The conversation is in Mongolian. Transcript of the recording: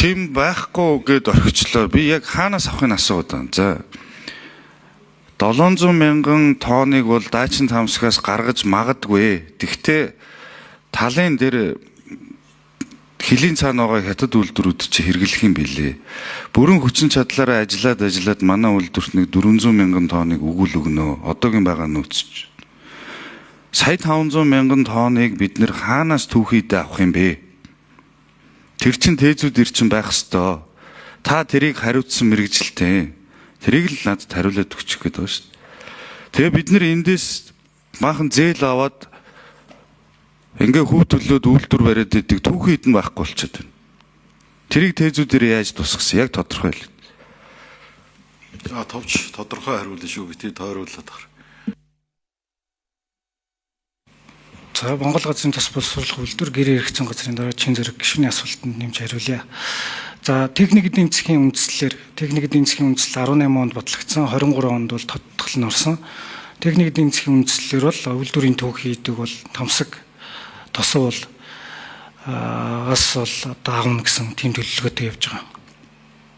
тийм байхгүй гэд орхичлоо. Би яг хаанаас авахыг асууад байна. За 700 мянган тонныг бол дайчин тамсгаас гаргаж магадгүй. Тэгтээ талын дээр хилийн цаана байгаа хятад үйлдвэрүүд чи хэрэглэх юм билээ. Бүрэн хүчин чадлаараа ажиллаад манай үйлдвэрт нэг 400 мянган тонныг өгүүл өгнө. Одоогийн байгаа нөөцч. Сая 500 мянган тонныг бид нэр хаанаас түүхийдээ авах юм бэ? Тэр чин тээзүүд ирчин байх ёстой. Та тэрийг хариуцсан мэрэгжилтэй. Тэрийг л надад хариулаад өгчих гээд байгаа шүү дээ. Тэгээ бид нэр эндээс maaхан зээл аваад ингээ хөв төлөөд үйлдвэр бариад идэг түүхийд нь байхгүй болчиход байна. Тэрийг тээзүүдээр яаж тусгасан? Яг тодорхой л. За товч тодорхой хариулна шүү. Бити тойруулаад байгаа. За Монгол Газрын тус боловсруулах үйлдвэр гэрээ хэрэгцсэн газрын дараа чин зэрэг гишүүний асуултанд нэмж хариулъя. За техник эдийн засгийн үндслэлээр техник эдийн засгийн үндслэл 18 онд батлагдсан, 23 онд бол тодтгол нь орсон. Техник эдийн засгийн үндслэлээр бол үйлдвэрийн түүхий гэдэг бол тамсаг тосол бас бол одоо аавна гэсэн тийм төлөвлөгөөтэй явж байгаа.